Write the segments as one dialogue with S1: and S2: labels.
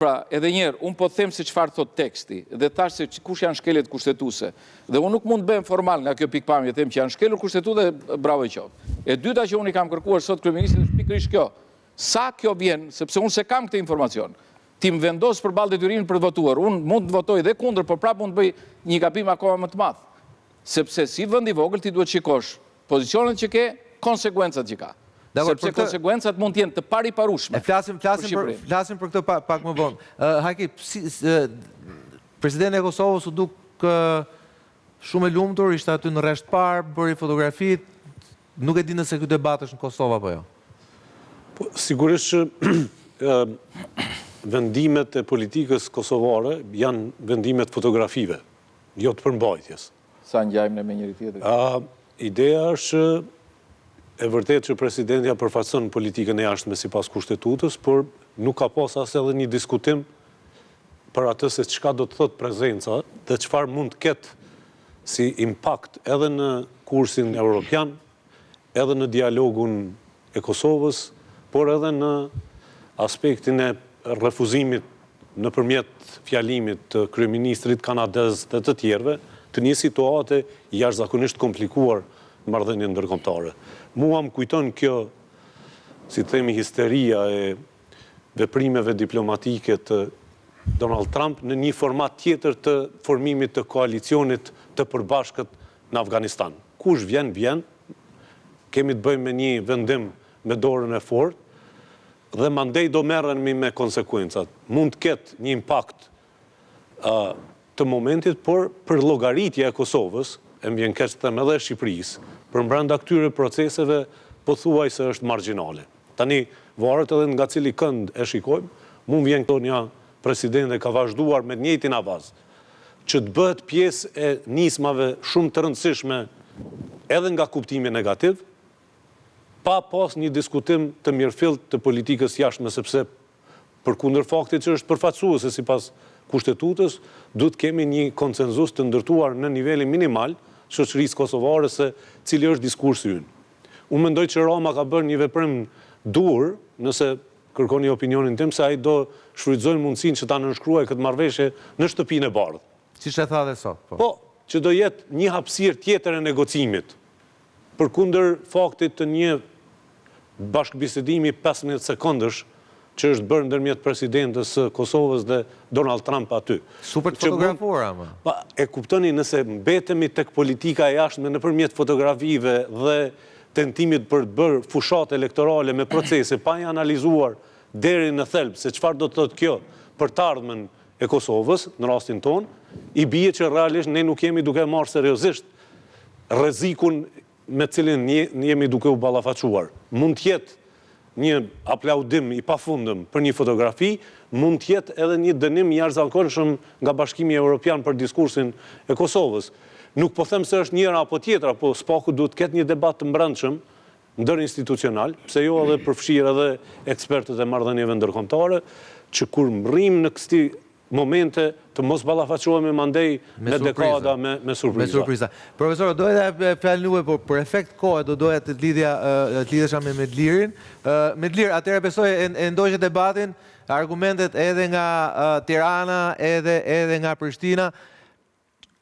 S1: Pra, edhe njerë, unë po them se çfarë thot teksti, dhe thash se kush janë shkeljet kushtetuese. Dhe unë nuk mund të bëhem formal nga kjo pikpamje, them që janë shkelur kushtetut dhe bravo i qoftë. E dyta që unë i kam kërkuar sot kryeministrit është pikërisht kjo. Sa kjo vjen, sepse unë se kam këtë informacion, ti më vendos përballë detyrimin për të votuar. Unë mund të votoj dhe kundër, por prapë mund të bëj një gabim akoma më të madh. Sepse si vend i vogël ti duhet shikosh pozicionet që ke, konsekuencat që ka. Sepse konsekuencat mund të jenë të pariparueshme.
S2: Flasim për këtë pak më vonë. Haki, presidenti e Kosovës u duk shumë e lumtur, ishte aty në rresht parë, bëri fotografit, nuk e di nëse ky debat është në Kosovë apo jo.
S3: Po, sigurisht që vendimet e politikës kosovare janë vendimet fotografive, jo të përmbajtjes.
S1: Sa ngjajmë ne me njëri tjetrin?
S3: Ideja është e vërtet që presidentja përfaqëson politikën e jashtme sipas kushtetutës, por nuk ka pas as edhe një diskutim për atë se çka do të thotë prezenca dhe çfarë mund të ketë si impakt edhe në kursin evropian, edhe në dialogun e Kosovës, por edhe në aspektin e refuzimit nëpërmjet fjalimit të kryeministrit kanadez dhe të tjerëve të një situate jashtëzakonisht komplikuar në marrëdhënien ndërkombëtare. Mua më kujton kjo, si themi, histeria e veprimeve diplomatike të Donald Trump në një format tjetër të formimit të koalicionit të përbashkët në Afganistan. Kush vjen, kemi të bëjmë me një vendim me dorën e fortë dhe mandej do merremi me konsekuencat. Mund të ketë një impakt të momentit, por për llogaritja e Kosovës, e më vjen keq të them edhe Shqipërisë, për brenda këtyre proceseve pothuajse është margjinale. Tani varet edhe nga cili kënd e shikojmë, mund vjen këto një president ka vazhduar me të njëjtin avaz, që të bëhet pjesë e nismave shumë të rëndësishme edhe nga kuptimi negativ, pa pas një diskutim të mirëfillt të politikës jashtme, sepse përkundër faktit që është përfaqësuese sipas kushtetutës, duhet kemi një konsenzus të ndërtuar në nivelin minimal shoqërisë kosovare se cili është diskursi ynë. Unë mendoj që Rama ka bërë një veprim dur, nëse kërkoni opinionin tim, se ai do shfrytëzojnë mundësinë që ta nënshkruaj këtë marrëveshje në shtëpinë e bardhë.
S2: Siç e tha dhe sot.
S3: Po, që do jetë një hapësirë tjetër e negocimit, përkundër faktit të një bashkëbisedimi 15 sekondësh që është bërë ndërmjet presidentës së Kosovës dhe Donald Trump aty.
S2: Super të fotografuar, ama.
S3: E kuptoni, nëse mbetemi tek politika e jashtme nëpërmjet fotografive dhe tentimit për të bërë fushat elektorale me procese pa i analizuar deri në thelb se çfarë do të thotë kjo për të ardhmen e Kosovës, në rastin ton, i bie që realisht ne nuk jemi duke marrë seriozisht rrezikun me cilin jemi duke u ballafaquar. Mund të jetë një aplaudim i pafundëm për një fotografi, mund të jetë edhe një dënim i jashtëzakonshëm nga Bashkimi Evropian për diskursin e Kosovës. Nuk po them se është njëra apo tjetra, po spaku duhet të ketë një debat të mbrëmshëm ndërinstitucional, pse jo edhe përfshirë edhe ekspertët e marrëdhënieve ndërkombëtare, që kur mrrim në kësi momente të mos ballafaqohemi mandej me dekada me surpriza.
S2: Profesor, doja të fjalën juaj, por për efekt kohe doja të lidhesha me Medlirin. Medlir, atëherë besoj e ndoqë debatin, argumentet edhe nga Tirana, edhe nga Prishtina.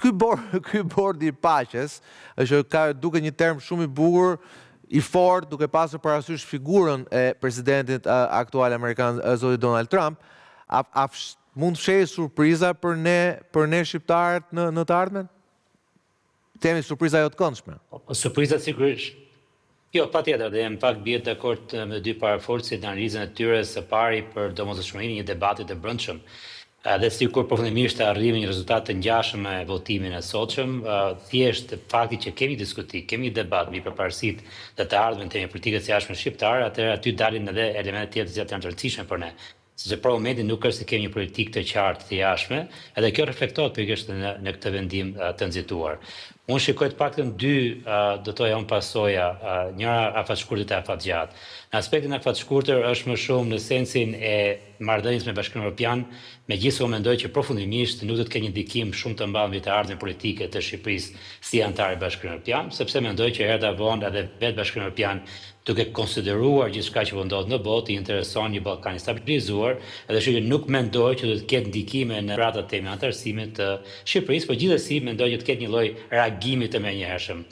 S2: Ky bord i paqes është ka duke një term shumë i bukur, i fortë, duke pasur parasysh figurën e presidentit aktual amerikan, zoti Donald Trump. Mund të fshehë surpriza për ne shqiptarët në të ardhmen? Temi surpriza jo të këndshme.
S4: Surpriza sigurisht. Jo, patjetër, dhe në fakt bie dakord me dy parafolësit në analizën e tyre së pari për domosdoshmërinë e një debati të brendshëm. Dhe sikur përfundimisht të arrijmë një rezultat të ngjashëm me votimin e sotshëm, thjesht fakti që kemi diskutim, kemi debat mbi përparësitë dhe të ardhmen të politikës jashtme shqiptare, atëherë aty dalin edhe elemente tjetër që janë të rëndësishme për ne. Sepse për momentin nuk është se kemi një politikë të qartë të jashtme, edhe kjo reflektohet pikërisht në këtë vendim të nxituar. Unë shikoj të paktën dy, do thoya unë pasoja, njëra afatshkurtër e afatgjatë. Në aspektin e afatshkurtër është më shumë në sensin e marrëdhënies me Bashkimin Evropian, megjithëse unë mendoj që përfundimisht nuk do të ketë një ndikim shumë të madh mbi të ardhmen politike të Shqipërisë si antar i Bashkimit Evropian, sepse mendoj që herë vonë edhe vetë Bashkimi Evropian duke konsideruar gjithçka që po ndodh në botë, i intereson një Ballkan i stabilizuar, edhe që nuk mendoj që do të ketë ndikime në ratat teme anëtarësimit të Shqipërisë, por gjithsesi mendoj që të ketë një lloj reagimi të menjëhershëm.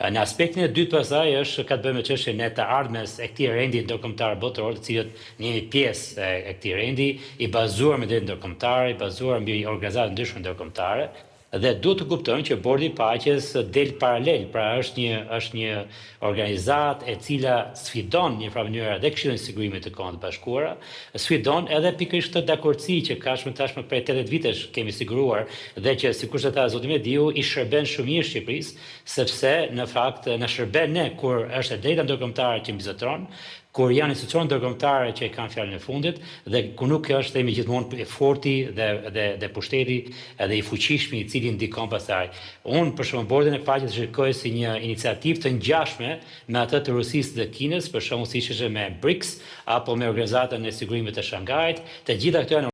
S4: Në aspektin e dytë pasaj ka të bëjë me çështjen e të ardhmes e këtij rendi ndërkombëtar botror, të cilët ne jemi pjesë e këtij rendi, i bazuar me drejtë ndërkombëtare, i bazuar mbi organizata ndryshme ndërkombëtare, dhe duhet të kuptojnë që Bordi i Paqes del paralel, pra është një organizatë e cila sfidon në një farë mënyrë edhe Këshillin e Sigurimit të Kombeve të Bashkuara, sfidon edhe pikërisht të dakordsi që tashmë prej 80 vitesh kemi siguruar dhe që sikur se tha zoti Mediu i shërben shumë mirë Shqipërisë, sepse në fakt na shërben ne kur është e drejta ndërkombëtare që mbizotron, kur janë institucione ndërkombëtare që kanë fjalën e fundit dhe ku nuk është themi gjithmonë forti dhe pushteti edhe i fuqishmi i cili ndikon pastaj. Unë për shembull Bordin e Paqes shikoj si një iniciativë të ngjashme me atë të Rusisë dhe Kinës, për shembull siç ishte me BRICS apo me Organizatën e Sigurimit të Shangajit, të gjitha këto janë